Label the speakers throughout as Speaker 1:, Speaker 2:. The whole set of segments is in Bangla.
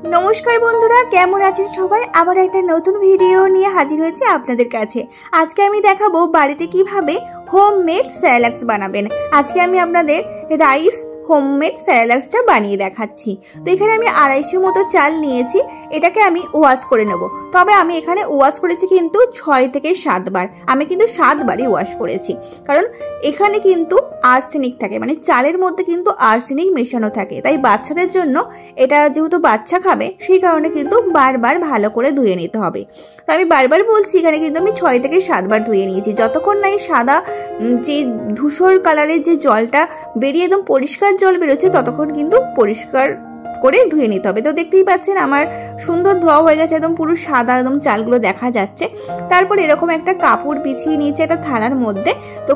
Speaker 1: নমস্কার বন্ধুরা, কেমন আছেন সবাই? আবার একটা নতুন ভিডিও নিয়ে হাজির হয়েছে আপনাদের কাছে। আজকে আমি দেখাবো বাড়িতে কিভাবে হোমমেড স্যালাক্স বানাবেন। আজকে আমি আপনাদের রাইস হোমমেড স্যালাক্সটা বানিয়ে দেখাচ্ছি। তো এখানে আমি 250 মতো চাল নিয়েছি, এটাকে আমি ওয়াশ করে নেব। তবে আমি এখানে ওয়াশ করেছি কিন্তু 6 থেকে 7 বার। আমি কিন্তু 7 বারই ওয়াশ করেছি, কারণ এখানে কিন্তু আর্সেনিক থাকে, মানে চালের মধ্যে কিন্তু আর্সেনিক মেশানো থাকে। তাই বাচ্চাদের জন্য এটা যেহেতু বাচ্চা খাবে, সেই কারণে কিন্তু বারবার ভালো করে ধুয়ে নিতে হবে। তো আমি বারবার বলছি, এখানে কিন্তু আমি 6 থেকে 7 বার ধুয়ে নিয়েছি। যতক্ষণ না এই সাদা যে ধূসর কালারের যে জলটা বেরিয়ে একদম পরিষ্কার জল বেরোচ্ছে, ততক্ষণ কিন্তু পরিষ্কার করে ধুয়ে নিতে হবে। তো দেখতেই পাচ্ছেন আমার সুন্দর ধোয়া হয়ে গেছে, একদম পুরো সাদা একদম চালগুলো দেখা যাচ্ছে। তারপর এরকম একটা কাপড় বিছিয়ে নিয়েছে একটা থালার মধ্যে। তো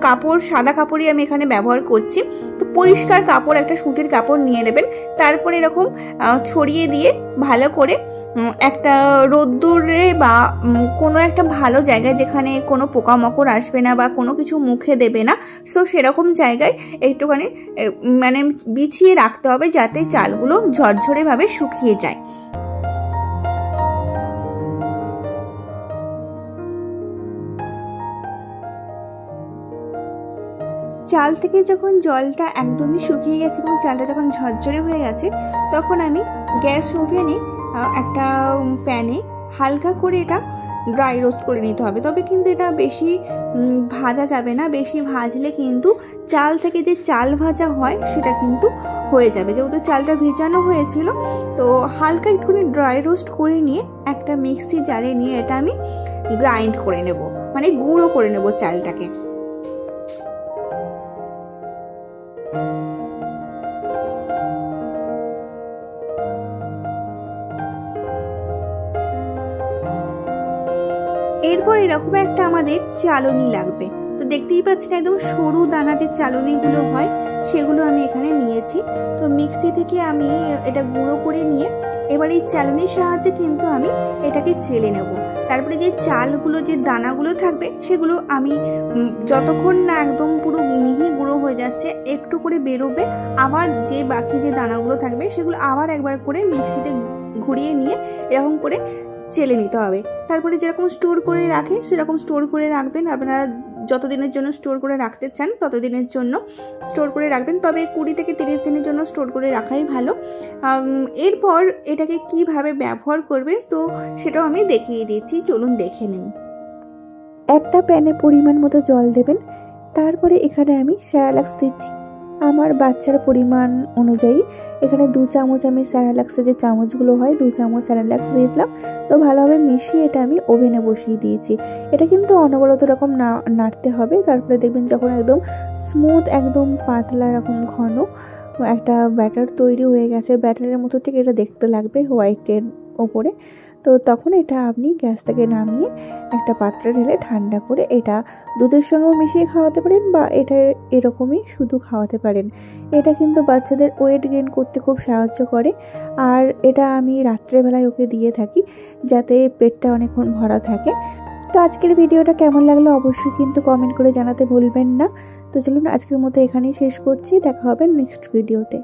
Speaker 1: কাপড় সাদা কাপড়ই আমি এখানে ব্যবহার করছি। তো পরিষ্কার কাপড়, একটা সুতির কাপড় নিয়ে নেবেন। তারপর এরকম ছড়িয়ে দিয়ে ভালো করে একটা রোদ্দুরে বা কোনো একটা ভালো জায়গায়, যেখানে কোনো পোকামাকড় আসবে না বা কোনো কিছু মুখে দেবে না, তো সেরকম জায়গায় একটুখানি মানে বিছিয়ে রাখতে হবে, যাতে চালগুলো ঝরঝরেভাবে শুকিয়ে যায়। চাল থেকে যখন জলটা একদমই শুকিয়ে গেছে এবং চালটা যখন ঝরঝরে হয়ে গেছে, তখন আমি গ্যাস ওভেনে একটা প্যানে হালকা করে এটা ড্রাই রোস্ট করে নিতে হবে। তবে কিন্তু এটা বেশি ভাজা যাবে না, বেশি ভাজলে কিন্তু চাল থেকে যে চাল ভাজা হয় সেটা কিন্তু হয়ে যাবে। যেহেতু চালটা ভেজানো হয়েছিল, তো হালকা একটুখানি ড্রাই রোস্ট করে নিয়ে একটা মিক্সি জারে নিয়ে এটা আমি গ্রাইন্ড করে নেব, মানে গুঁড়ো করে নেব চালটাকে। এরপর এরকম একটা আমাদের চালনি লাগবে। তো দেখতেই পাচ্ছেন একদম সরু দানা যে চালনিগুলো হয়, সেগুলো আমি এখানে নিয়েছি। তো মিক্সি থেকে আমি এটা গুঁড়ো করে নিয়ে এবার এই চালনির সাহায্যে কিন্তু আমি এটাকে চেলে নেব। তারপরে যে চালগুলো, যে দানাগুলো থাকবে, সেগুলো আমি যতক্ষণ না একদম পুরো মিহি গুঁড়ো হয়ে যাচ্ছে, একটু করে বেরোবে, আবার যে বাকি যে দানাগুলো থাকবে সেগুলো আবার একবার করে মিক্সিতে ঘুরিয়ে নিয়ে এরকম করে চেলে নিতে হবে। তারপরে যেরকম স্টোর করে রাখে সেরকম স্টোর করে রাখবেন। আপনারা যতদিনের জন্য স্টোর করে রাখতে চান ততদিনের জন্য স্টোর করে রাখবেন, তবে 20 থেকে 30 দিনের জন্য স্টোর করে রাখাই ভালো। এরপর এটাকে কিভাবে ব্যবহার করবে তো সেটাও আমি দেখিয়ে দিচ্ছি, চলুন দেখে নিন। একটা প্যানে পরিমাণ মতো জল দেবেন। তারপরে এখানে আমি স্যারালাক্স দিচ্ছি আমার বাচ্চার পরিমাণ অনুযায়ী। এখানে 2 চামচ আমি স্যারালাক্সের যে চামচগুলো হয়, 2 চামচ স্যারালাক্স দিয়ে দিলাম। তো ভালোভাবে মিশিয়ে এটা আমি ওভেনে বসিয়ে দিয়েছি। এটা কিন্তু অনবরত রকম নাড়তে হবে। তারপরে দেখবেন যখন একদম স্মুথ, একদম পাতলা এরকম ঘন একটা ব্যাটার তৈরি হয়ে গেছে, ব্যাটারের মতো ঠিক এটা দেখতে লাগবে হোয়াইটের ওপরে। তো তখন এটা আপনি গ্যাস থেকে নামিয়ে একটা পাত্রে ঢেলে ঠান্ডা করে এটা দুধের সঙ্গেও মিশিয়ে খাওয়াতে পারেন, বা এটা এরকমই শুধু খাওয়াতে পারেন। এটা কিন্তু বাচ্চাদের ওয়েট গেইন করতে খুব সাহায্য করে। আর এটা আমি রাত্রেবেলায় ওকে দিয়ে থাকি, যাতে পেটটা অনেকক্ষণ ভরা থাকে। তো আজকের ভিডিওটা কেমন লাগলো অবশ্যই কিন্তু কমেন্ট করে জানাতে ভুলবেন না। তো চলুন আজকের মতো এখানেই শেষ করছি, দেখা হবে নেক্সট ভিডিওতে।